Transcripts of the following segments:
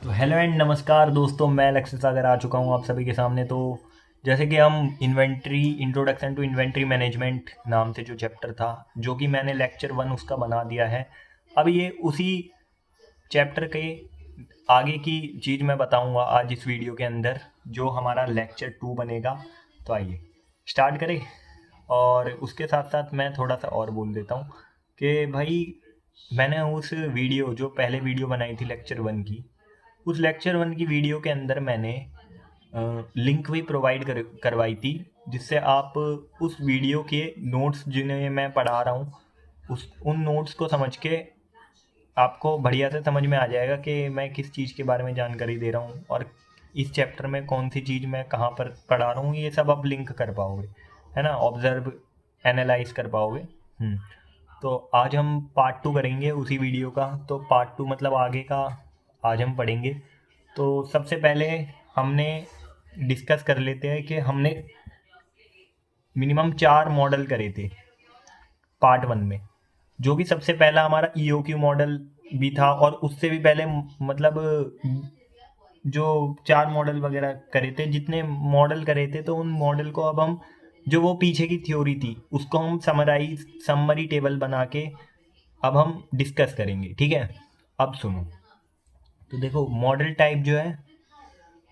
तो hello and नमस्कार दोस्तों, मैं लक्ष्य सागर आ चुका हूँ आप सभी के सामने। तो जैसे कि हम inventory introduction to inventory management नाम से जो चैप्टर था, जो कि मैंने लेक्चर 1 उसका बना दिया है। अब ये उसी चैप्टर के आगे की चीज़ मैं बताऊंगा आज इस वीडियो के अंदर, जो हमारा लेक्चर 2 बनेगा। तो आइए स्टार्ट करें। और उसके साथ साथ मैं थोड़ा सा और बोल देता हूँ कि भाई, मैंने उस वीडियो जो पहले वीडियो बनाई थी लेक्चर 1 की, उस लेक्चर 1 की वीडियो के अंदर मैंने लिंक भी प्रोवाइड करवाई थी, जिससे आप उस वीडियो के नोट्स जिन्हें मैं पढ़ा रहा हूँ, उस उन नोट्स को समझ के आपको बढ़िया से समझ में आ जाएगा कि मैं किस चीज़ के बारे में जानकारी दे रहा हूँ और इस चैप्टर में कौन सी चीज़ मैं कहाँ पर पढ़ा रहा हूँ। ये सब आप लिंक कर पाओगे, है ना, ऑब्जर्व एनालाइज कर पाओगे। तो आज हम पार्ट 2 करेंगे उसी वीडियो का। तो पार्ट 2 मतलब आगे का आज हम पढ़ेंगे। तो सबसे पहले हमने डिस्कस कर लेते हैं कि हमने मिनिमम 4 मॉडल करे थे पार्ट 1 में। जो कि सबसे पहला हमारा ईओक्यू मॉडल भी था, और उससे भी पहले मतलब जो 4 मॉडल वगैरह करे थे, जितने मॉडल करे थे, तो उन मॉडल को अब हम, जो वो पीछे की थ्योरी थी, उसको हम समरी टेबल बना के अब हम डिस्कस करेंगे। ठीक है, अब सुनो। तो देखो, मॉडल टाइप जो है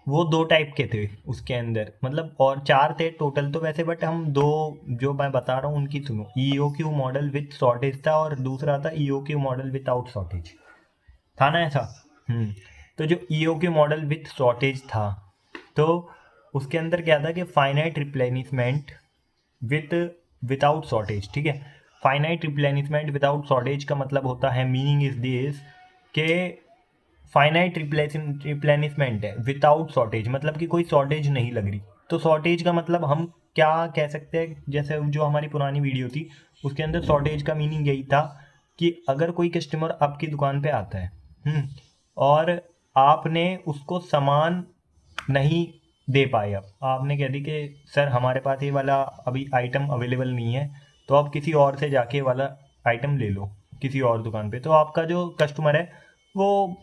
वो 2 टाइप के थे उसके अंदर, मतलब और 4 थे टोटल तो वैसे, बट हम 2 जो मैं बता रहा हूँ उनकी सुनो। ईओक्यू मॉडल विथ शॉर्टेज था और दूसरा था ईओक्यू मॉडल विदाउट शॉर्टेज। था ना ऐसा? तो जो ईओक्यू मॉडल विथ शॉर्टेज था, तो उसके अंदर क्या था कि finite replenishment with without shortage. ठीक है, फाइनाइट रिप्लेनिशमेंट विदाउट शॉर्टेज का मतलब होता है, मीनिंग इज दिस के फाइनाइट रिप्लेनिशमेंट है विदाउट शॉर्टेज, मतलब कि कोई शॉर्टेज नहीं लग रही। तो शॉर्टेज का मतलब हम क्या कह सकते हैं, जैसे जो हमारी पुरानी वीडियो थी उसके अंदर शॉर्टेज का मीनिंग यही था कि अगर कोई कस्टमर आपकी दुकान पे आता है, और आपने उसको सामान नहीं दे पाए, अब आपने कह दी कि सर हमारे पास ये वाला अभी आइटम अवेलेबल नहीं है, तो आप किसी और से जाके वाला आइटम ले लो किसी और दुकान पे। तो आपका जो कस्टमर है वो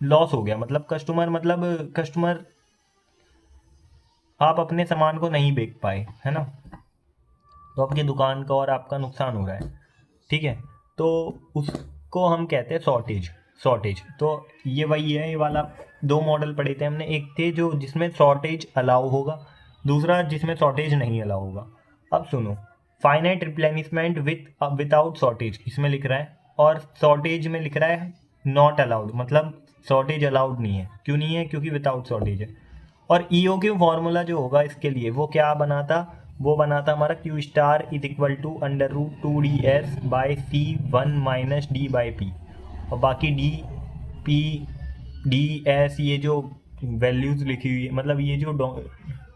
लॉस हो गया, मतलब कस्टमर आप अपने सामान को नहीं बेच पाए, है ना। तो आपकी दुकान का और आपका नुकसान हो रहा है। ठीक है, तो उसको हम कहते हैं शॉर्टेज। शॉर्टेज तो ये वही है, ये वाला 2 मॉडल पढ़े थे हमने। एक थे जो जिसमें शॉर्टेज अलाउ होगा, दूसरा जिसमें शॉर्टेज नहीं अलाउ होगा। अब सुनो, फाइनाइट रिप्लेनिशमेंट विदाउट शॉर्टेज इसमें लिख रहा है, और शॉर्टेज में लिख रहा है नॉट अलाउड, मतलब शॉर्टेज अलाउड नहीं है। क्यों नहीं है? क्योंकि विदाउट शॉर्टेज है। और ईओक्यू फॉर्मूला जो होगा इसके लिए, वो क्या बना था? वो बना था हमारा Q star is equal to under root 2 ds by C1 - D/P। और बाकी डी पी डी एस, ये जो वैल्यूज़ लिखी हुई है, मतलब ये जो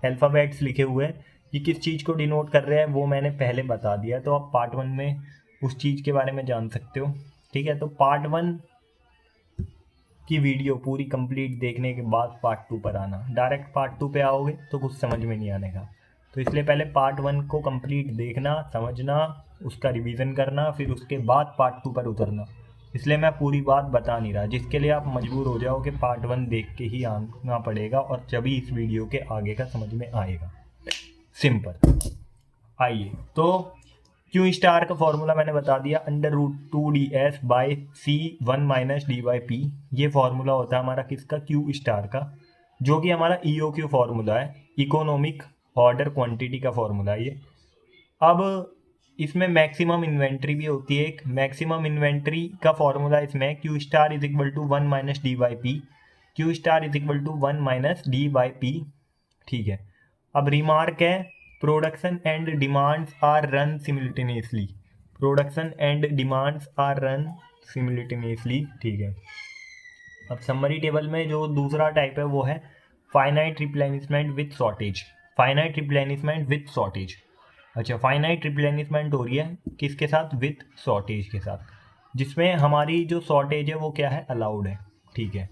अल्फ़ाबेट्स लिखे हुए हैं, ये किस चीज़ को डिनोट कर रहे हैं वो मैंने पहले बता दिया है। तो आप पार्ट 1 में उस चीज़ के बारे में जान सकते हो। ठीक है, तो पार्ट 1 की वीडियो पूरी कंप्लीट देखने के बाद पार्ट 2 पर आना। डायरेक्ट पार्ट 2 पे आओगे तो कुछ समझ में नहीं आने का। तो इसलिए पहले पार्ट 1 को कंप्लीट देखना, समझना, उसका रिवीजन करना, फिर उसके बाद पार्ट 2 पर उतरना। इसलिए मैं पूरी बात बता नहीं रहा, जिसके लिए आप मजबूर हो जाओ कि पार्ट 1 देख के ही आना पड़ेगा, और जभी इस वीडियो के आगे का समझ में आएगा। सिंपल। आइए, तो क्यू स्टार का फॉर्मूला मैंने बता दिया, under root 2 ds by C1 - D/P। ये फॉर्मूला होता है हमारा किसका? क्यू स्टार का, जो कि हमारा ईओक्यू फॉर्मूला है, इकोनॉमिक ऑर्डर क्वांटिटी का फॉर्मूला है ये। अब इसमें मैक्सिमम इन्वेंट्री भी होती है। एक मैक्सिमम इन्वेंट्री का फॉर्मूला इसमें Q star is equal to 1 - D/P। Q star is equal to 1 - D/P। ठीक है, अब रिमार्क है, production and demands are run simultaneously. Production and demands are run simultaneously. ठीक है, अब समरी टेबल में जो दूसरा टाइप है वो है finite replenishment with shortage. Finite replenishment with shortage. अच्छा, फाइनाइट रिप्लेनिशमेंट हो रही है किसके साथ? विथ शॉर्टेज के साथ, जिसमें हमारी जो शॉर्टेज है वो क्या है? अलाउड है। ठीक है,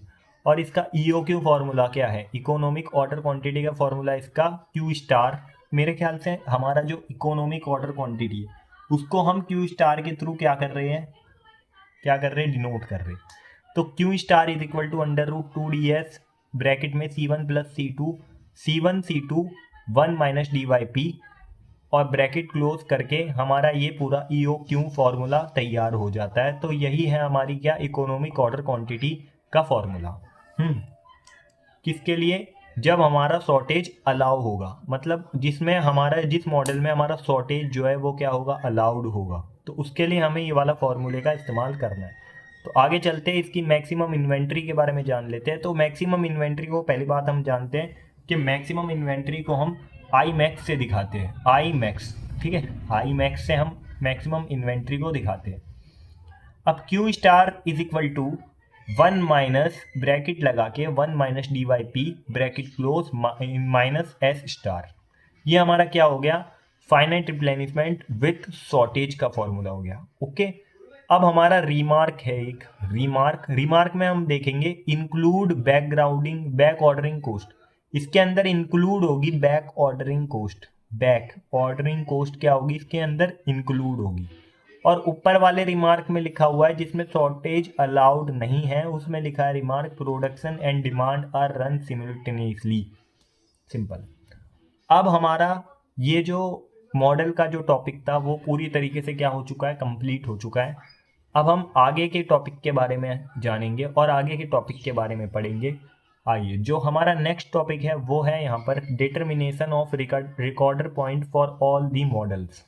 और इसका ईओक्यू फॉर्मूला क्या है? इकोनॉमिक ऑर्डर क्वांटिटी का फॉर्मूला इसका क्यू स्टार। मेरे ख्याल से हमारा जो इकोनॉमिक ऑर्डर क्वांटिटी है उसको हम क्यू स्टार के थ्रू क्या कर रहे हैं? क्या कर रहे हैं? डिनोट कर रहे हैं। तो Q star is equal to under root 2 ds bracket में C1 plus C2 C1 1 minus dy/p और ब्रैकेट क्लोज करके हमारा ये पूरा EOQ फॉर्मूला तैयार हो जाता है। तो यही है हमारी क्या इकोनॉमिक ऑर्डर क्वांटिटी का फॉर्मूला। किसके लिए? जब हमारा शॉर्टेज अलाउ होगा, मतलब जिसमें हमारा जिस मॉडल में हमारा शॉर्टेज जो है वो क्या होगा, अलाउड होगा, तो उसके लिए हमें ये वाला फॉर्मूले का इस्तेमाल करना है। तो आगे चलते हैं, इसकी मैक्सिमम इन्वेंट्री के बारे में जान लेते हैं। तो मैक्सिमम इन्वेंट्री को पहली बात हम जानते हैं कि मैक्सिमम इन्वेंट्री को हम आई मैक्स से दिखाते हैं, आई मैक्स, ठीक है, आई मैक्स से हम मैक्सिमम इन्वेंट्री को दिखाते हैं। अब Q star is equal to 1 minus bracket लगा के 1 minus dy/p bracket close minus s star, ये हमारा क्या हो गया, फाइनाइट रिप्लेनिशमेंट विथ शॉर्टेज का फॉर्मूला हो गया। ओके, अब हमारा रिमार्क है, एक रिमार्क में हम देखेंगे include backgrounding back ordering cost, इसके अंदर इंक्लूड होगी back ordering cost, back ordering cost क्या होगी, इसके अंदर इंक्लूड होगी। और ऊपर वाले रिमार्क में लिखा हुआ है जिसमें शॉर्टेज अलाउड नहीं है, उसमें लिखा है remark production and demand are run simultaneously, simple. अब हमारा ये जो मॉडल का जो टॉपिक था वो पूरी तरीके से क्या हो चुका है, कंप्लीट हो चुका है। अब हम आगे के टॉपिक के बारे में जानेंगे और आगे के टॉपिक के बारे में पढ़ेंगे। आइए, जो हमारा नेक्स्ट टॉपिक है वो है यहाँ पर determination of recorder point for all the models,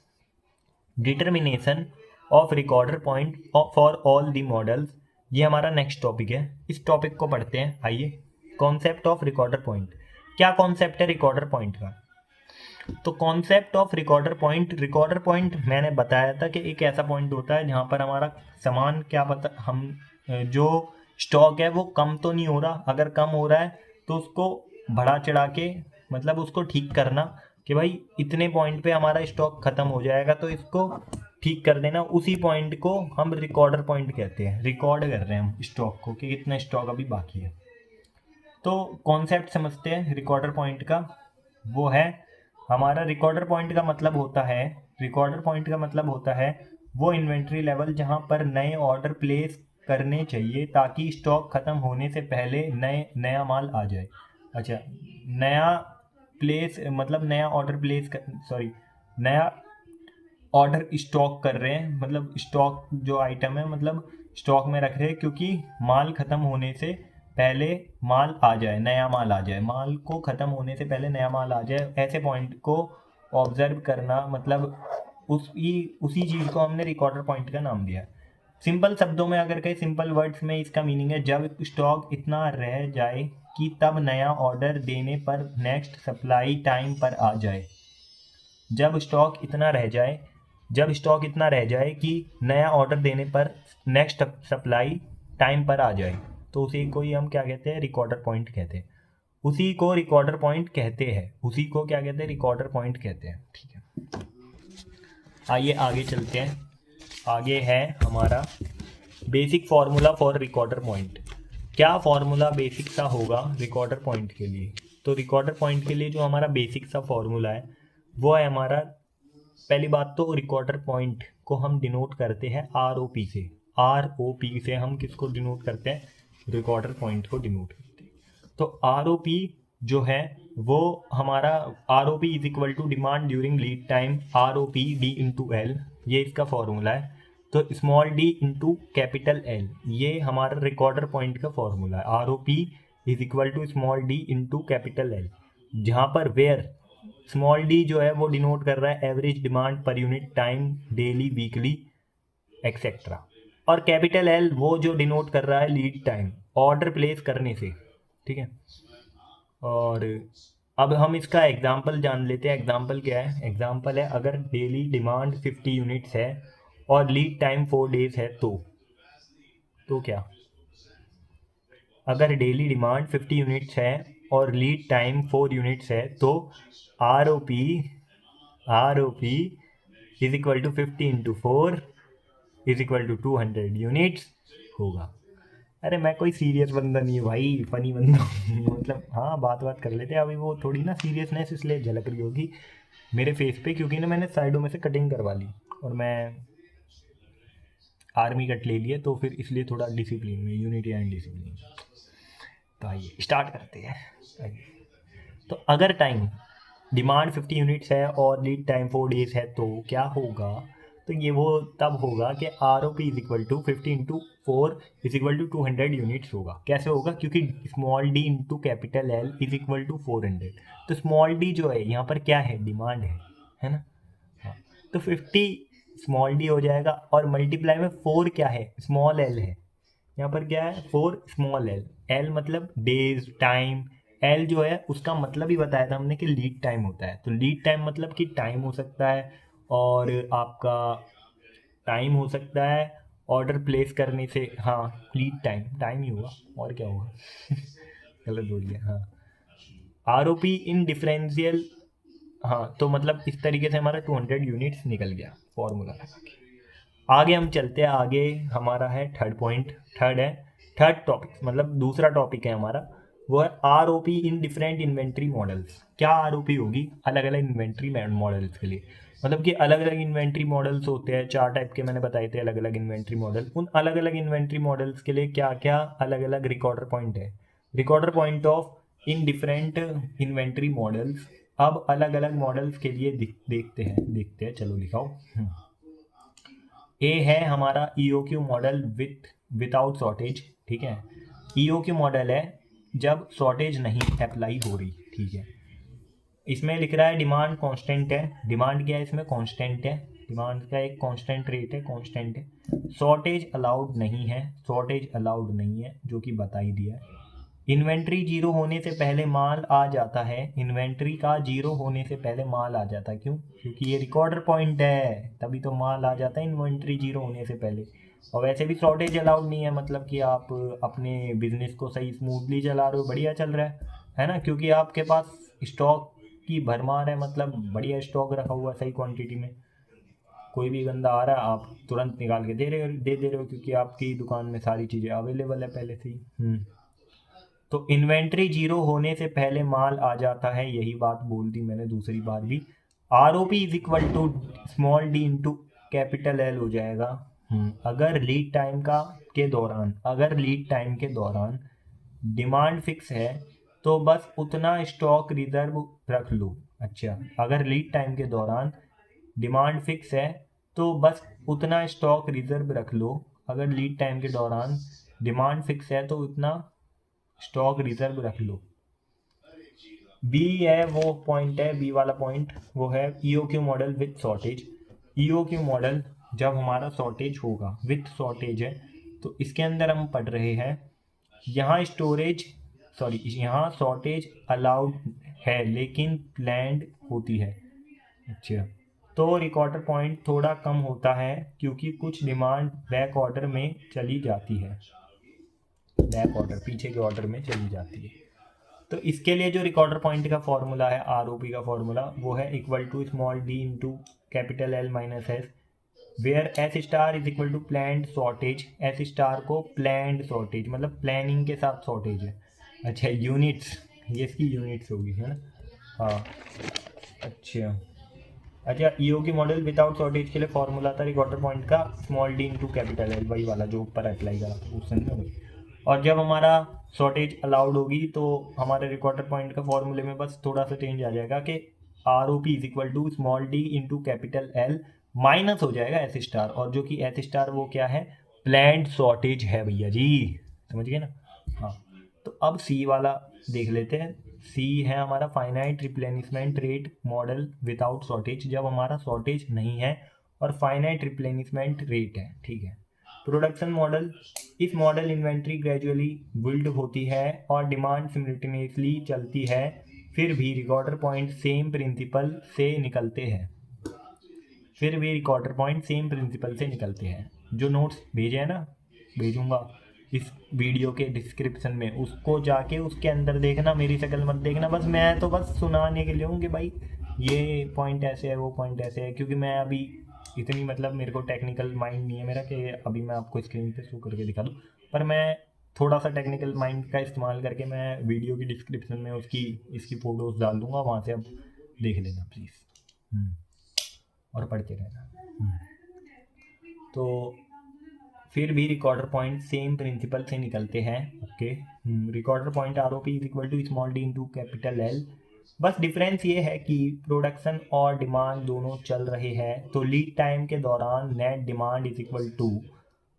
determination of recorder point for all the models, ये हमारा नेक्स्ट टॉपिक है। इस टॉपिक को पढ़ते हैं। आइए, कॉन्सेप्ट ऑफ रिकॉर्डर पॉइंट, क्या कॉन्सेप्ट है रिकॉर्डर पॉइंट का? तो कॉन्सेप्ट ऑफ रिकॉर्डर पॉइंट मैंने बताया था कि एक ऐसा पॉइंट होता है जहाँ पर हमारा सामान क्या पता हम जो स्टॉक है वो कम तो नहीं हो रहा, अगर कम हो रहा है तो उसको बढ़ा चढ़ा के मतलब उसको ठीक करना कि भाई इतने पॉइंट पे हमारा स्टॉक खत्म हो जाएगा तो इसको ठीक कर देना, उसी पॉइंट को हम रिकॉर्डर पॉइंट कहते हैं। रिकॉर्ड कर रहे हैं हम स्टॉक को कि कितना स्टॉक अभी बाकी है। तो कॉन्सेप्ट समझते हैं रिकॉर्डर पॉइंट का, वो है हमारा रिकॉर्डर पॉइंट का मतलब होता है, रिकॉर्डर पॉइंट का मतलब होता है वो इन्वेंट्री लेवल जहाँ पर नए ऑर्डर प्लेस करने चाहिए ताकि स्टॉक ख़त्म होने से पहले नया माल आ जाए। अच्छा, नया प्लेस मतलब नया ऑर्डर प्लेस सॉरी नया ऑर्डर स्टॉक कर रहे हैं, मतलब स्टॉक जो आइटम है मतलब स्टॉक में रख रहे हैं क्योंकि माल ख़त्म होने से पहले माल आ जाए, नया माल आ जाए, माल को ख़त्म होने से पहले नया माल आ जाए, ऐसे पॉइंट को ऑब्जर्व करना, मतलब उसी चीज़ को हमने रिकॉर्डर पॉइंट का नाम दिया। सिंपल शब्दों में अगर कहीं सिंपल वर्ड्स में इसका मीनिंग है जब स्टॉक इतना रह जाए कि तब नया ऑर्डर देने पर नेक्स्ट सप्लाई टाइम पर आ जाए, जब स्टॉक इतना रह जाए, जब स्टॉक इतना रह जाए कि नया ऑर्डर देने पर नेक्स्ट सप्लाई टाइम पर आ जाए, तो उसी को ही हम क्या कहते हैं, रिकॉर्डर पॉइंट कहते हैं। उसी को रिकॉर्डर पॉइंट कहते हैं, उसी को क्या कहते हैं, रिकॉर्डर पॉइंट कहते हैं। ठीक है, आइए आगे चलते हैं। आगे है हमारा basic formula for recorder point. क्या फार्मूला बेसिक सा होगा रिकॉर्डर पॉइंट के लिए? तो रिकॉर्डर पॉइंट के लिए जो हमारा बेसिक सा फार्मूला है वो है हमारा, पहली बात तो रिकॉर्डर पॉइंट को हम डिनोट करते हैं ROP से। ROP से हम किसको डिनोट करते हैं, रिकॉर्डर पॉइंट को डिनोट करते हैं। तो ROP जो है वो हमारा ROP is equal to demand during lead time, ROP D/L, ये इसका फॉर्मूला है। तो small d into capital L, ये हमारा रिकॉर्डर पॉइंट का फॉर्मूला है। ROP is equal to small d into capital L, जहाँ पर वेयर स्मॉल d जो है वो डिनोट कर रहा है average demand per unit time, daily, weekly, etcetera, और कैपिटल L वो जो डिनोट कर रहा है लीड टाइम, ऑर्डर प्लेस करने से। ठीक है, और अब हम इसका एग्जाम्पल जान लेते हैं। एग्जाम्पल क्या है? एग्जाम्पल है अगर डेली डिमांड 50 यूनिट्स है और लीड टाइम 4 डेज है तो क्या, अगर डेली डिमांड 50 यूनिट्स है और लीड टाइम 4 यूनिट्स है तो ROP is equal to 50 into 4 is equal to 200 units होगा। अरे मैं कोई सीरियस बंदा नहीं है भाई, फनी बंदा हूँ। मतलब हाँ, बात कर लेते हैं। अभी वो थोड़ी ना सीरियसनेस इसलिए झलक रही होगी मेरे फेस पे क्योंकि ना मैंने साइडों में से कटिंग करवा ली और मैं आर्मी कट ले लिए तो फिर इसलिए थोड़ा डिसिप्लिन में, यूनिटी एंड डिसिप्लिन। तो आइए स्टार्ट करते हैं। आइए, तो अगर टाइम डिमांड 50 यूनिट्स है और लीड टाइम 4 डेज है तो क्या होगा? तो ये वो तब होगा कि R O P is equal to 50 × 4 is equal to 200 units होगा। कैसे होगा? क्योंकि small D into capital L is equal to 400। तो स्मॉल डी जो है यहाँ पर क्या है? डिमांड है ना? हाँ, तो 50 स्मॉल डी हो जाएगा और मल्टीप्लाई में 4 क्या है? स्मॉल एल है। यहाँ पर क्या है? 4 स्मॉल एल। एल मतलब डेज टाइम, एल जो है उसका मतलब ही बताया था हमने कि लीड टाइम होता है। तो लीड टाइम मतलब कि टाइम हो सकता है और आपका टाइम हो सकता है ऑर्डर प्लेस करने से। हाँ, लीड टाइम टाइम ही हुआ और क्या हुआ? गलत बोल गया। हाँ, R O P in differential. हाँ, तो मतलब इस तरीके से हमारा 200 यूनिट्स निकल गया फॉर्मूला लगा के। आगे हम चलते हैं। आगे हमारा है थर्ड पॉइंट। थर्ड है, थर्ड टॉपिक मतलब दूसरा टॉपिक है हमारा, वो है R O P in different inventory models. क्या आर ओ पी होगी अलग अलग इन्वेंट्री मॉडल्स के लिए? मतलब कि अलग अलग इन्वेंट्री मॉडल्स होते हैं, 4 टाइप के मैंने बताए थे अलग अलग इन्वेंट्री मॉडल। उन अलग अलग इन्वेंट्री मॉडल्स के लिए क्या क्या अलग अलग रिकॉर्डर पॉइंट है? Recorder point of in different inventory models. अब अलग अलग मॉडल्स के लिए देखते हैं चलो दिखाओ। ए है हमारा EOQ मॉडल विदाउट शॉर्टेज। ठीक है, EOQ मॉडल है जब शॉर्टेज नहीं अप्लाई हो रही। ठीक है, इसमें लिख रहा है डिमांड कांस्टेंट है। डिमांड क्या है? इसमें कांस्टेंट है। डिमांड का एक कांस्टेंट रेट है, कांस्टेंट है। शॉर्टेज अलाउड नहीं है, शॉर्टेज अलाउड नहीं है जो कि बता ही दिया है। इन्वेंट्री जीरो होने से पहले माल आ जाता है। इन्वेंट्री का जीरो होने से पहले माल आ जाता है। क्यों? क्योंकि ये रिकॉर्डर पॉइंट है, तभी तो माल आ जाता है इन्वेंट्री जीरो होने से पहले। और वैसे भी शॉर्टेज अलाउड नहीं है, मतलब कि आप अपने बिजनेस को सही स्मूथली चला रहे हो, बढ़िया चल रहा है ना? क्योंकि आपके पास स्टॉक की भरमार है, मतलब बढ़िया स्टॉक रखा हुआ है सही क्वांटिटी में। कोई भी बंदा आ रहा है आप तुरंत निकाल के दे रहे हो क्योंकि आपकी दुकान में सारी चीज़ें अवेलेबल है पहले से ही। तो इन्वेंट्री जीरो होने से पहले माल आ जाता है, यही बात बोल दी मैंने दूसरी बार भी। R O P is equal to small D into capital L हो जाएगा। अगर लीड टाइम का के दौरान, अगर लीड टाइम के दौरान डिमांड फिक्स है तो बस उतना स्टॉक रिजर्व रख लो। अच्छा, अगर लीड टाइम के दौरान डिमांड फिक्स है तो बस उतना स्टॉक रिजर्व रख लो। अगर लीड टाइम के दौरान डिमांड फिक्स है तो उतना स्टॉक रिजर्व रख लो। बी है वो पॉइंट है, बी वाला पॉइंट वो है EOQ model with shortage. EOQ model जब हमारा शॉर्टेज होगा, विथ शॉर्टेज है, तो इसके अंदर हम पढ़ रहे हैं यहाँ स्टोरेज, सॉरी यहाँ शॉर्टेज अलाउड है लेकिन प्लैंड होती है। अच्छा, तो रिकॉर्डर पॉइंट थोड़ा कम होता है क्योंकि कुछ डिमांड बैक ऑर्डर में चली जाती है, बैक ऑर्डर पीछे के ऑर्डर में चली जाती है। तो इसके लिए जो रिकॉर्डर पॉइंट का फॉर्मूला है, आर ओ पी का फॉर्मूला, वो है equal to small D into capital L minus S, where S star is equal to planned shortage. S star को प्लैंड शॉर्टेज मतलब प्लानिंग के साथ शॉर्टेज है। अच्छा, यूनिट्स, ये इसकी यूनिट्स होगी है ना? हाँ, अच्छा अच्छा, ईओ की मॉडल विदाउट शॉर्टेज के लिए फॉर्मूला था रिकॉर्डर पॉइंट का small D into capital L, वही वाला जो ऊपर अप्लाई करा था उस समय वही। और जब हमारा शॉर्टेज अलाउड होगी तो हमारे रिकॉर्डर पॉइंट का फॉर्मूले में बस थोड़ा सा चेंज आ जाएगा कि R O P is equal to small D into capital L minus हो जाएगा एस स्टार, और जो कि एस स्टार वो क्या है? प्लैंड शॉर्टेज है भैया जी, समझ गए ना? हाँ, तो अब सी वाला देख लेते हैं। सी है हमारा finite replenishment rate model without shortage, जब हमारा शॉर्टेज नहीं है और फाइनाइट रिप्लेनिशमेंट रेट है। ठीक है, प्रोडक्शन मॉडल, इस मॉडल इन्वेंट्री ग्रेजुअली बिल्ड होती है और डिमांड सिमल्टेनियसली चलती है, फिर भी रिकॉर्डर पॉइंट सेम प्रिंसिपल से निकलते हैं। फिर भी रिकॉर्डर पॉइंट सेम प्रिंसिपल से निकलते हैं। जो नोट्स भेजे हैं ना, भेजूंगा इस वीडियो के डिस्क्रिप्शन में, उसको जाके उसके अंदर देखना, मेरी शक्ल मत देखना। बस मैं तो बस सुनाने के लिए हूँ कि भाई ये पॉइंट ऐसे है, वो पॉइंट ऐसे है, क्योंकि मैं अभी इतनी मतलब मेरे को टेक्निकल माइंड नहीं है मेरा कि अभी मैं आपको स्क्रीन पे शो करके दिखा दूँ। पर मैं थोड़ा सा टेक्निकल माइंड का इस्तेमाल करके मैं वीडियो की डिस्क्रिप्शन में उसकी इसकी फ़ोटोज़ डाल दूँगा, वहाँ से आप देख लेना प्लीज़। और पढ़ते रहना। तो फिर भी रिकॉर्डर पॉइंट सेम प्रिंसिपल से निकलते हैं। Okay, reorder point R O P is equal to small D into capital L. बस डिफरेंस ये है कि प्रोडक्शन और डिमांड दोनों चल रहे हैं, तो लीड टाइम के दौरान net demand is equal to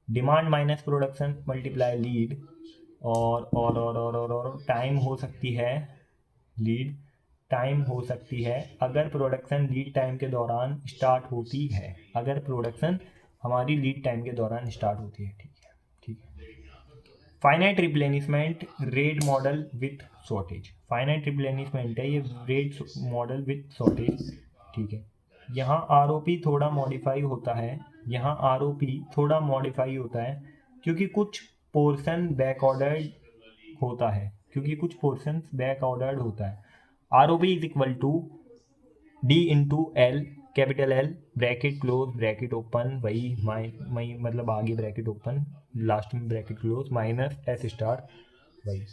demand minus production multiply lead. और टाइम हो सकती है, लीड टाइम हो सकती है अगर प्रोडक्शन लीड टाइम के दौरान स्टार्ट होती है, अगर प्रोडक्शन हमारी लीड टाइम के दौरान स्टार्ट होती है। ठीक है, ठीक है। Finite replenishment rate model with shortage, finite replenishment है ये रेट मॉडल विथ शॉर्टेज। ठीक है, यहाँ आर ओ पी थोड़ा मॉडिफाई होता है, यहाँ आर ओ पी थोड़ा मॉडिफाई होता है क्योंकि कुछ पोर्शन बैक ऑर्डर्ड होता है, क्योंकि कुछ पोर्शन बैक ऑर्डर्ड होता है। R O P is equal to D into L, capital L, bracket close bracket open, वही मतलब आगे ब्रैकेट ओपन लास्ट में bracket close, minus S star वही।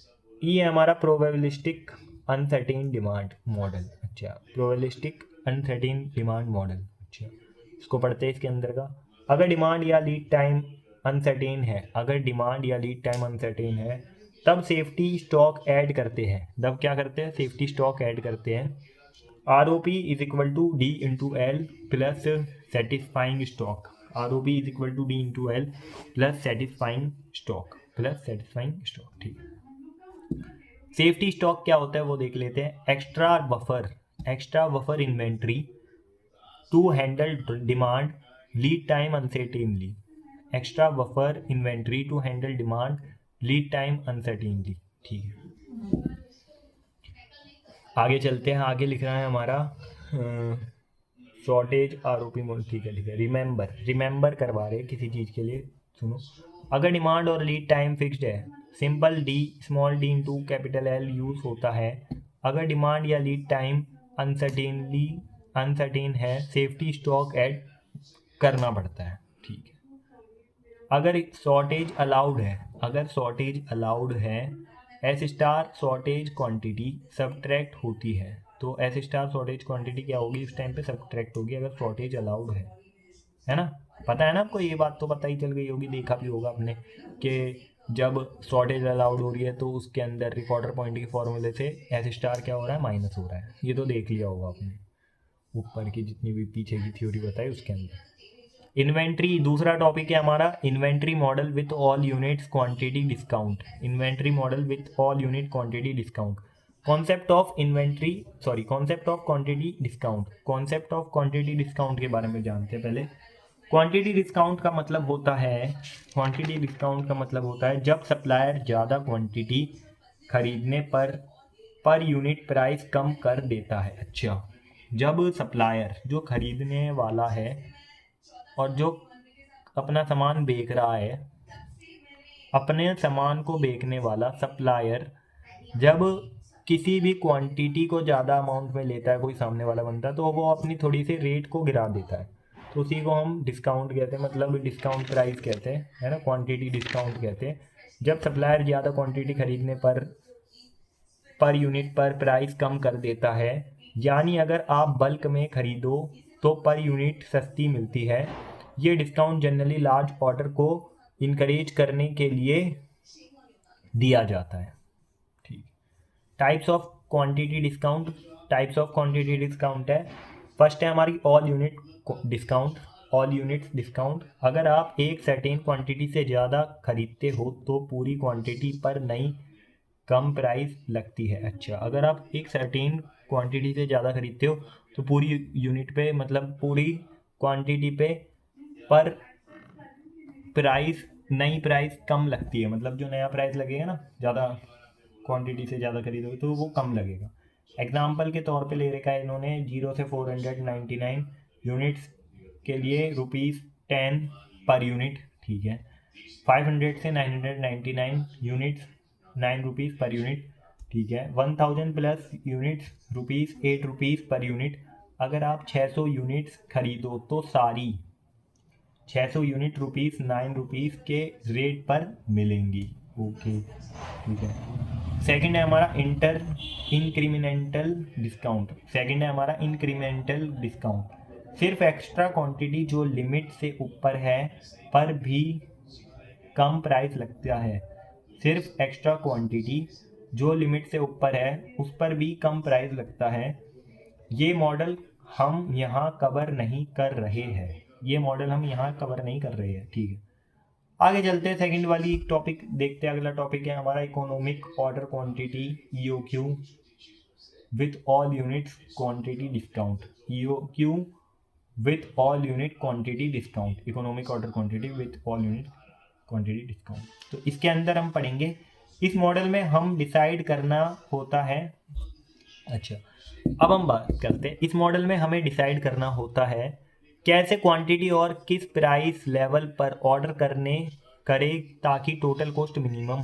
ये हमारा प्रोबेबिलिस्टिक अनसर्टेन डिमांड मॉडल। अच्छा, प्रोबेबिलिस्टिक अनसर्टेन डिमांड मॉडल। अच्छा, इसको पढ़ते हैं इसके अंदर का। अगर डिमांड या लीड टाइम अनसर्टेन है, अगर डिमांड या लीड टाइम अनसर्टेन है, तब सेफ्टी स्टॉक ऐड करते हैं। तब क्या करते हैं? सेफ्टी स्टॉक ऐड करते हैं। R O P is equal to D into L plus satisfying stock, R O P is equal to D into L plus satisfying stock, plus satisfying stock. ठीक है, सेफ्टी स्टॉक क्या होता है वो देख लेते हैं। Extra buffer inventory to handle demand lead time uncertainly, extra buffer inventory to handle demand lead time uncertainly. ठीक है, आगे चलते हैं। आगे लिख रहा है हमारा shortage R O P mode. ठीक है, ठीक है। रिमेंबर करवा रहे किसी चीज़ के लिए, सुनो। अगर डिमांड और लीड टाइम फिक्स्ड है, simple D small D into capital L use होता है। अगर डिमांड या लीड टाइम अनसर्टेन है, सेफ्टी स्टॉक ऐड करना पड़ता है। ठीक है, अगर शॉर्टेज अलाउड है, अगर शॉर्टेज अलाउड है, S star shortage quantity subtract होती है। तो एस स्टार शॉर्टेज क्वांटिटी क्या होगी? उस टाइम पे सब्ट्रैक्ट होगी अगर शॉर्टेज अलाउड है ना? पता है ना आपको? ये बात तो पता ही चल गई होगी, देखा भी होगा आपने कि जब शॉर्टेज अलाउड हो रही है तो उसके अंदर रिकॉर्डर पॉइंट के फॉर्मूले से एस स्टार क्या हो रहा है? माइनस हो रहा है। ये तो देख लिया होगा आपने ऊपर की जितनी भी पीछे की थ्योरी बताई उसके अंदर। इन्वेंट्री दूसरा टॉपिक है हमारा, inventory model with all units quantity discount. Inventory model with all unit quantity discount. Concept of inventory, sorry, concept of quantity discount. Concept of quantity discount के बारे में जानते हैं पहले। क्वांटिटी डिस्काउंट का मतलब होता है, क्वांटिटी डिस्काउंट का मतलब होता है जब सप्लायर ज़्यादा क्वांटिटी खरीदने पर यूनिट प्राइस कम कर देता है। अच्छा, जब सप्लायर जो खरीदने वाला है और जो अपना सामान बेच रहा है, अपने सामान को बेचने वाला सप्लायर जब किसी भी क्वांटिटी को ज़्यादा अमाउंट में लेता है कोई सामने वाला बंदा, तो वो अपनी थोड़ी सी रेट को गिरा देता है, तो उसी को हम डिस्काउंट कहते हैं, मतलब डिस्काउंट प्राइस कहते हैं, है ना? क्वांटिटी डिस्काउंट कहते हैं जब सप्लायर ज़्यादा क्वांटिटी खरीदने पर यूनिट पर प्राइस कम कर देता है। यानी अगर आप बल्क में खरीदो तो पर यूनिट सस्ती मिलती है। ये डिस्काउंट जनरली लार्ज ऑर्डर को इनकरेज करने के लिए दिया जाता है। ठीक, types of quantity discount. Types of quantity discount है, फर्स्ट है हमारी all unit discount. All units discount, अगर आप एक सर्टेन क्वांटिटी से ज़्यादा खरीदते हो तो पूरी क्वांटिटी पर नई कम प्राइस लगती है। अच्छा, अगर आप एक सर्टेन क्वांटिटी से ज़्यादा खरीदते हो तो पूरी यूनिट पे, मतलब पूरी क्वांटिटी पे पर प्राइस, नई प्राइस कम लगती है, मतलब जो नया प्राइस लगेगा ना, ज़्यादा क्वांटिटी से ज़्यादा खरीदोगे तो वो कम लगेगा। एग्जाम्पल के तौर पे ले रखा है इन्होंने 0 से 499 यूनिट्स के लिए ₹10 पर यूनिट। ठीक है, 500 से 999 यूनिट्स ₹9 पर यूनिट। ठीक है, 1000 प्लस यूनिट्स ₹8 पर यूनिट। अगर आप 600 यूनिट्स खरीदो तो सारी 600 यूनिट ₹9 के रेट पर मिलेंगी। ओके, ठीक है। सेकंड है हमारा इंक्रीमेंटल डिस्काउंट। सेकंड है हमारा इंक्रीमेंटल डिस्काउंट, सिर्फ एक्स्ट्रा क्वांटिटी जो लिमिट से ऊपर है पर भी कम प्राइस लगता है, सिर्फ एक्स्ट्रा क्वांटिटी जो लिमिट से ऊपर है उस पर भी कम प्राइस लगता है, ये मॉडल हम यहाँ कवर नहीं कर रहे हैं, ये मॉडल हम यहाँ कवर नहीं कर रहे हैं। ठीक है, आगे चलते हैं, सेकंड वाली टॉपिक देखते हैं। अगला टॉपिक है हमारा economic order quantity EOQ with all units quantity discount. EOQ with all unit quantity discount, economic order quantity with all unit quantity discount. तो इसके अंदर हम पढ़ेंगे, इस मॉडल में हम डिसाइड करना होता है। अच्छा, अब हम बात करते हैं, इस मॉडल में हमें डिसाइड करना होता है कैसे क्वांटिटी और किस प्राइस लेवल पर ऑर्डर करे ताकि टोटल कॉस्ट मिनिमम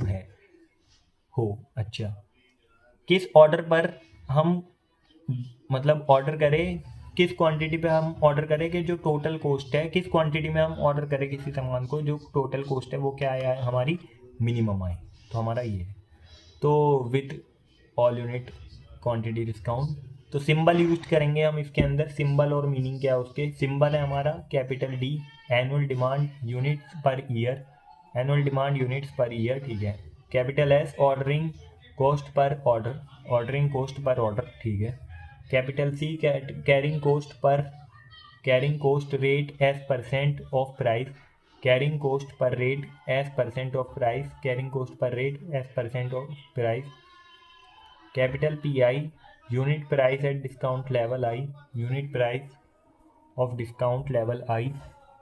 हो। अच्छा, किस ऑर्डर पर हम मतलब ऑर्डर करें, किस क्वांटिटी पे हम ऑर्डर करें कि जो टोटल कॉस्ट है, किस क्वांटिटी में हम ऑर्डर करें किसी सामान को जो टोटल कॉस्ट है वो क्या आया है हमारी मिनिमम आए, तो हमारा ये है। तो with all unit quantity discount, तो सिंबल यूज करेंगे हम इसके अंदर। सिंबल और मीनिंग क्या है उसके, सिंबल है हमारा capital D, annual demand units per year, annual demand units per year. ठीक है, capital S ordering cost per order, ordering cost per order. ठीक है, capital C carrying cost rate as percent of price, carrying cost per rate as percent of price, carrying cost per rate as percent of price. Capital PI unit price at discount level I, unit price of discount level I,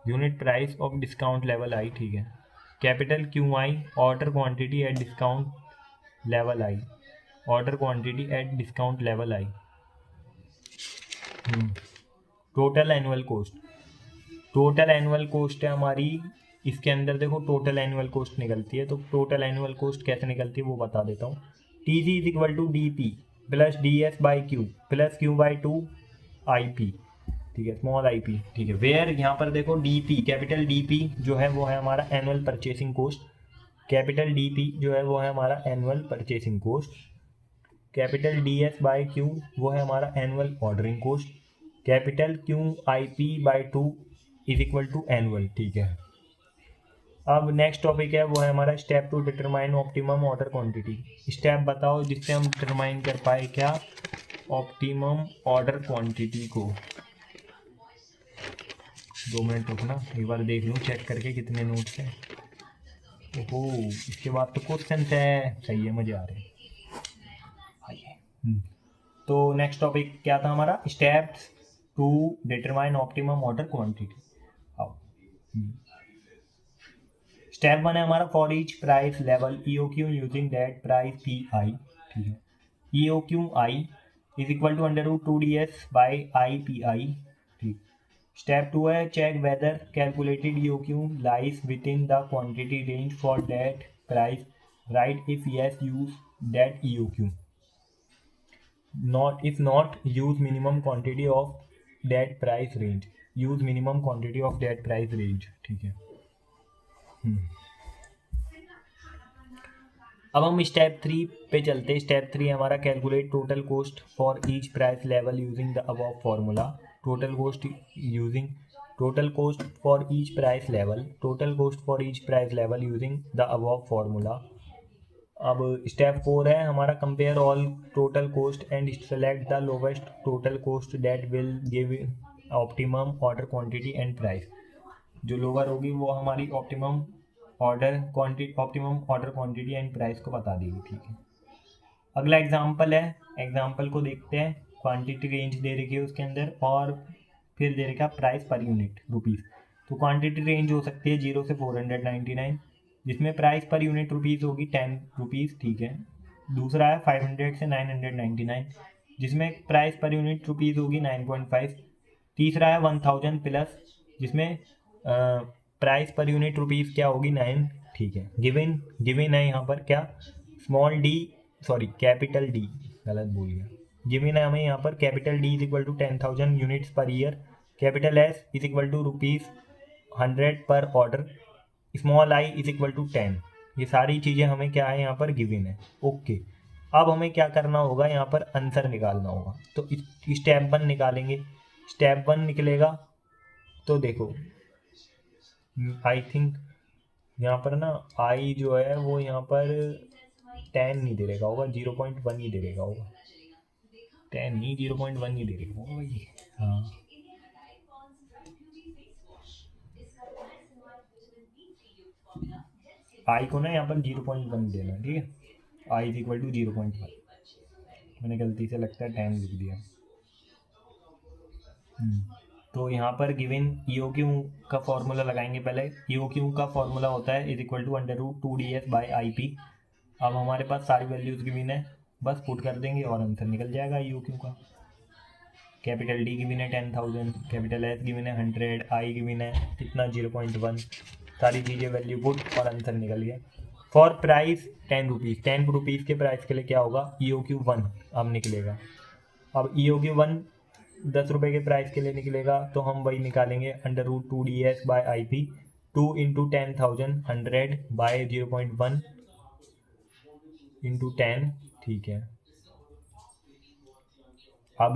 unit price of discount level I। ठीक है, capital QI order quantity eight discount level I, order quantity eight discount level I। Total annual cost, total annual cost है हमारी, इसके अंदर देखो total annual cost निकलती है, तो टोटल एनुअल कॉस्ट कैसे निकलती है वो बता देता हूँ। TG is equal to DP plus DS by Q plus Q by 2 IP। ठीक है, स्मॉल IP। ठीक है, वेयर यहाँ पर देखो DP, कैपिटल DP जो है वो है हमारा annual purchasing cost, capital DP जो है वो है हमारा annual purchasing cost, capital DS by Q वो है हमारा annual ordering cost, capital QIP by 2 is equal to annual. ठीक है, अब नेक्स्ट टॉपिक है वो है हमारा step to determine optimum order quantity. Step बताओ जिससे हम डिटरमाइन कर पाए क्या, ऑप्टिमम ऑर्डर क्वांटिटी को। 2 मिनट रुकना, एक बार देख लूँ चेक करके कितने नोट्स हैं। ओहो, इसके बाद तो क्वेश्चन है, सही है, मजे आ रहे हैं। आइए, तो नेक्स्ट टॉपिक क्या था हमारा, steps to determine optimum order quantity. आओ, स्टेप 1 है हमारा for each price level EOQ using that price PI। ठीक है, EOQI is equal to √2DS by IPI। ठीक, स्टेप 2 है check whether calculated EOQ lies within the quantity range for that price, right if yes use that EOQ, not if not use minimum quantity of that price range, use minimum quantity of that price range। ठीक है, अब हम step 3 पे चलते हैं। Step 3 हमारा calculate total cost for each price level using the above formula. Total cost using, total cost for each price level, total cost for each price level using the above formula. अब step 4 है हमारा compare all total cost and select the lowest total cost that will give optimum order quantity and price. जो lower होगी वो हमारी optimum order quantity and price को बता देगी। ठीक है, अगला एग्जांपल है, एग्जांपल को देखते हैं। क्वांटिटी रेंज दे रखी है उसके अंदर और फिर दे रखा प्राइस पर यूनिट रुपीज़। तो क्वांटिटी रेंज हो सकती है 0 से 499, जिसमें प्राइस पर यूनिट रुपीज़ होगी 10 रुपीज़। ठीक है, दूसरा है 500 से 999, जिसमें प्राइस पर यूनिट रुपीज़ होगी 9.5। तीसरा है 1000 प्लस, जिसमें प्राइस पर यूनिट रुपीज़ क्या होगी 9। ठीक है, गिवन है यहाँ पर क्या, small d, sorry capital D, गलत बोल गया। गिवन है हमें यहाँ पर capital D is equal to 10,000 units per year, capital S is equal to ₹100 per order, small I is equal to 10। ये सारी चीज़ें हमें क्या है यहाँ पर गिवन है। ओके, अब हमें क्या करना होगा, यहाँ पर आंसर निकालना होगा। तो स्टेप 1 निकालेंगे। स्टेप 1 निकलेगा तो देखो, आई थिंक यहाँ पर ना आई जो है वो यहाँ पर 10 नहीं दे रहेगा होगा, 0.1 ही दे रहेगा होगा, 10 नहीं 0.1 ही दे रहेगा होगा भाई। हाँ आई को ना यहाँ पर 0.1 देना, ठीक है, आई इज इक्वल टू 0.1। मैंने गलती से लगता है 10 लिख दिया। तो यहाँ पर गिवन ई ओ क्यू का फॉर्मूला लगाएंगे पहले। ई ओ क्यू का फॉर्मूला होता है is equal to under root 2 ds by I P. अब हमारे पास सारी वैल्यूज गिवन है, बस पुट कर देंगे और आंसर निकल जाएगा ई ओ क्यू का। कैपिटल डी गिवन है 10,000, कैपिटल एस गिवन है 100, आई गिवन है कितना 0.1, सारी चीज़ें वैल्यू पुट और आंसर निकल गया। फॉर प्राइस 10 रुपीज़, 10 रुपीज़ के प्राइस के लिए क्या होगा, ई ओ क्यू वन अब निकलेगा। अब ई ओ क्यू वन 10 रुपये के प्राइस के लिए निकलेगा तो हम वही निकालेंगे under root 2 ds by I P, 2 × 10,000 100 बाई 0.1 × 10, ठीक है। अब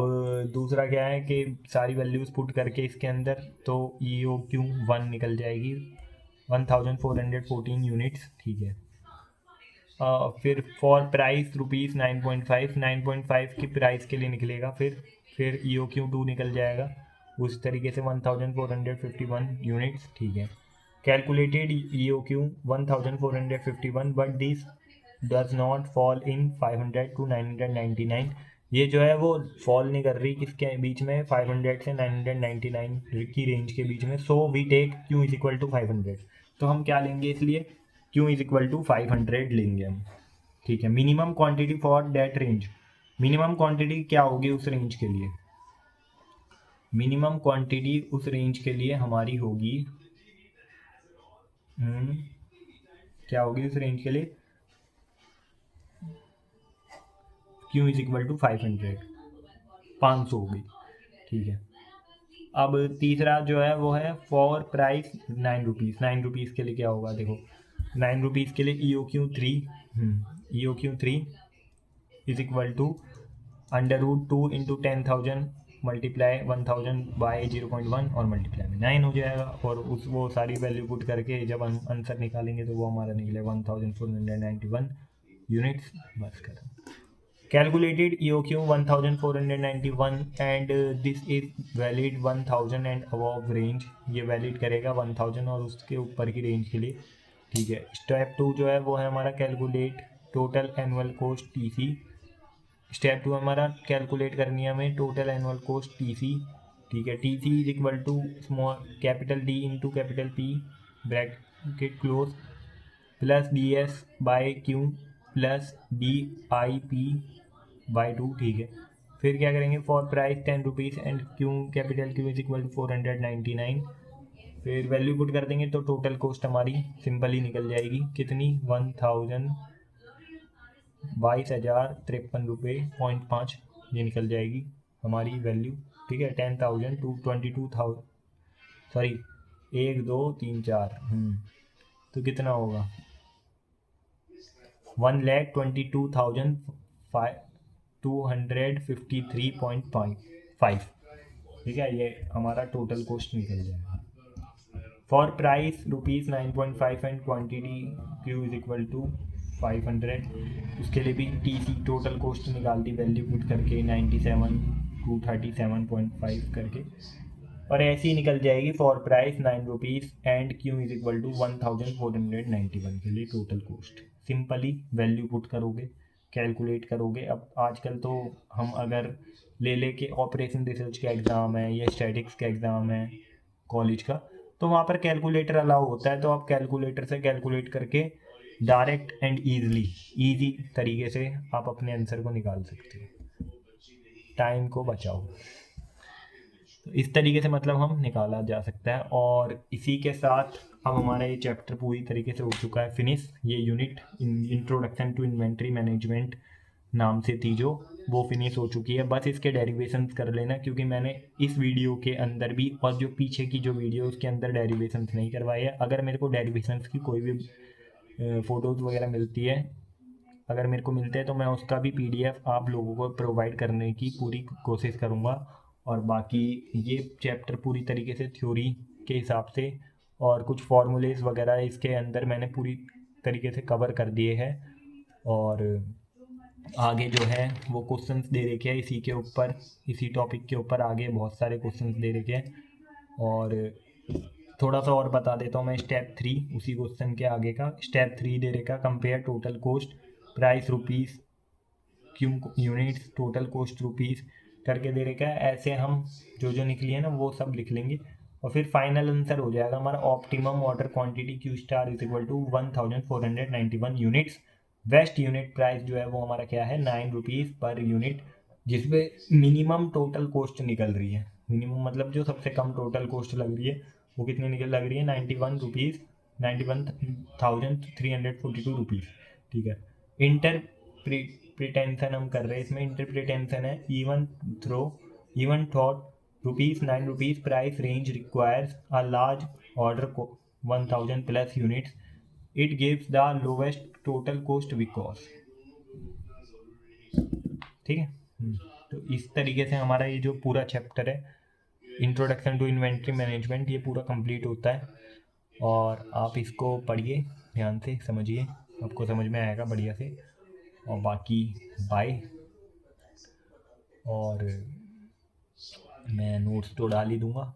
दूसरा क्या है कि सारी वैल्यूज़ पुट करके इसके अंदर तो ई ओ क्यू वन निकल जाएगी 1414 यूनिट्स, ठीक है। फिर फॉर प्राइस रुपीज़ 9.5, 9.5 की प्राइस के लिए निकलेगा, फिर ई ओ क्यू टू निकल जाएगा उस तरीके से 1451 यूनिट्स, ठीक है। Calculated E O Q 1451, but this does not fall in 500 to 999। ये जो है वो फॉल नहीं कर रही किसके बीच में, 500 से 999 की रेंज के बीच में। So we take Q is equal to 500। तो हम क्या लेंगे, इसलिए क्यू इज इक्वल टू 500 लेंगे हम, ठीक है। Minimum quantity for that range, minimum quantity क्या होगी उस रेंज के लिए, मिनिमम क्वांटिटी उस रेंज के लिए हमारी होगी क्या होगी उस रेंज के लिए, क्यू इज इक्वल टू 500, 500 होगी, ठीक है। अब तीसरा जो है वो है फॉर प्राइस 9 रुपीज़, 9 रुपीज़ के लिए क्या होगा, देखो 9 रुपीज़ के लिए E O Q three, E O Q three is equal to under root 2 × 10,000 multiply 1000 by 0.1 और मल्टीप्लाई में 9 हो जाएगा। और उस वो सारी वैल्यू पुट करके जब हम आंसर निकालेंगे तो वो हमारा निकले 1491 यूनिट्स, बस खत्म। Calculated EOQ 1491 and this is valid 1000 and above range, ये वैलिड करेगा 1000 और उसके ऊपर की रेंज के लिए, ठीक है। स्टेप 2 जो है वो है हमारा calculate total annual cost TC. Step 2 हमारा कैलकुलेट करनी है हमें टोटल एनुअल कोस्ट टीसी, ठीक है। TC is equal to small capital D into capital P bracket close plus D S by Q plus D I P by 2, ठीक है। फिर क्या करेंगे, for price 10 rupees and Q capital Q is equal to 499, फिर value put कर देंगे तो total cost हमारी सिंपल ही निकल जाएगी, कितनी 22,053.5 ये निकल जाएगी हमारी वैल्यू, ठीक है। 10,000 टू 22,000, सॉरी 1 2 3 4, तो कितना होगा 1,22,253.5, ठीक है। ये हमारा टोटल कॉस्ट निकल जाएगा। For price rupees 9.5 and quantity Q is equal to 500, उसके लिए भी टी सी टोटल कॉस्ट निकाल दी वैल्यू पुट करके 97,237.5 करके, और ऐसे ही निकल जाएगी for price 9 rupees and Q is equal to 1491 के लिए total cost. Simply value put करोगे, कैलकुलेट करोगे। अब आजकल तो हम अगर ले के ऑपरेशन रिसर्च का एग्ज़ाम है या स्टैटिक्स का एग्ज़ाम है कॉलेज का, तो वहाँ पर कैलकुलेटर अलाउ होता है, तो आप कैलकुलेटर से कैलकुलेट करके डायरेक्ट एंड ईजी तरीके से आप अपने आंसर को निकाल सकते हो, टाइम को बचाओ। तो इस तरीके से मतलब हम निकाला जा सकता है। और इसी के साथ अब हमारा ये चैप्टर पूरी तरीके से हो चुका है फिनिश। ये unit introduction to inventory management नाम से थी जो, वो फिनिश हो चुकी है। बस इसके डेरिवेशंस कर लेना, क्योंकि मैंने इस वीडियो के अंदर भी और जो पीछे की जो वीडियो उसके अंदर डेरिवेशंस नहीं करवाए है। अगर मेरे को डेरिवेशंस की कोई भी फ़ोटोज़ वगैरह मिलती है, अगर मेरे को मिलते हैं तो मैं उसका भी पीडीएफ आप लोगों को प्रोवाइड करने की पूरी कोशिश करूँगा। और बाकी ये चैप्टर पूरी तरीके से थ्योरी के हिसाब से और कुछ फॉर्मूलेज वगैरह इसके अंदर मैंने पूरी तरीके से कवर कर दिए हैं। और आगे जो है वो क्वेश्चंस दे रखे हैं इसी के ऊपर, इसी टॉपिक के ऊपर आगे बहुत सारे क्वेश्चंस दे रखे हैं। और थोड़ा सा और बता देता हूँ मैं, स्टेप 3 उसी क्वेश्चन के आगे का स्टेप 3 दे रखा, compare total cost price rupees Q units total cost rupees करके दे रखा है। ऐसे हम जो जो निकली है ना वो सब लिख लेंगे और फिर फाइनल आंसर हो जाएगा हमारा optimum order quantity Q star is equal to 1491 units. Best unit price जो है वो हमारा क्या है, 9 रुपीज़ पर यूनिट, जिसमें मिनिमम टोटल कॉस्ट निकल रही है। मिनिमम मतलब जो सबसे कम टोटल कॉस्ट लग रही है वो कितनी निकल लग रही है, 91 ठीक है। इंटर प्रिटेंशन हम कर रहे हैं, इसमें इंटरप्रिटेंशन है even thought ₹9 price range requires a large order को 1000 plus units, it gives the lowest total cost because. ठीक है। तो इस तरीके से हमारा ये जो पूरा चैप्टर है इंट्रोडक्शन टू इन्वेंट्री मैनेजमेंट ये पूरा कंप्लीट होता है। और आप इसको पढ़िए, ध्यान से समझिए, आपको समझ में आएगा बढ़िया से। और बाकी बाय। और मैं नोट्स तो डाल ही दूँगा,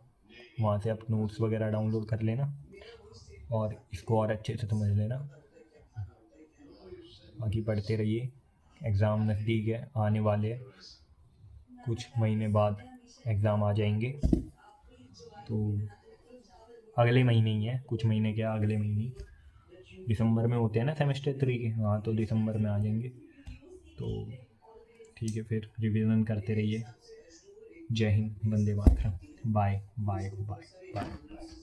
वहाँ से आप नोट्स वगैरह डाउनलोड कर लेना और इसको और अच्छे से समझ लेना। बाकी पढ़ते रहिए, एग्ज़ाम नज़दीक है, आने वाले हैं, कुछ महीने बाद एग्ज़ाम आ जाएंगे। तो अगले महीने ही है, कुछ महीने क्या, अगले महीने दिसंबर में होते हैं ना सेमेस्टर 3 के। हाँ, तो दिसंबर में आ जाएंगे। तो ठीक है, फिर रिवीजन करते रहिए। जय हिंद, वंदे मातरम। Bye bye bye bye.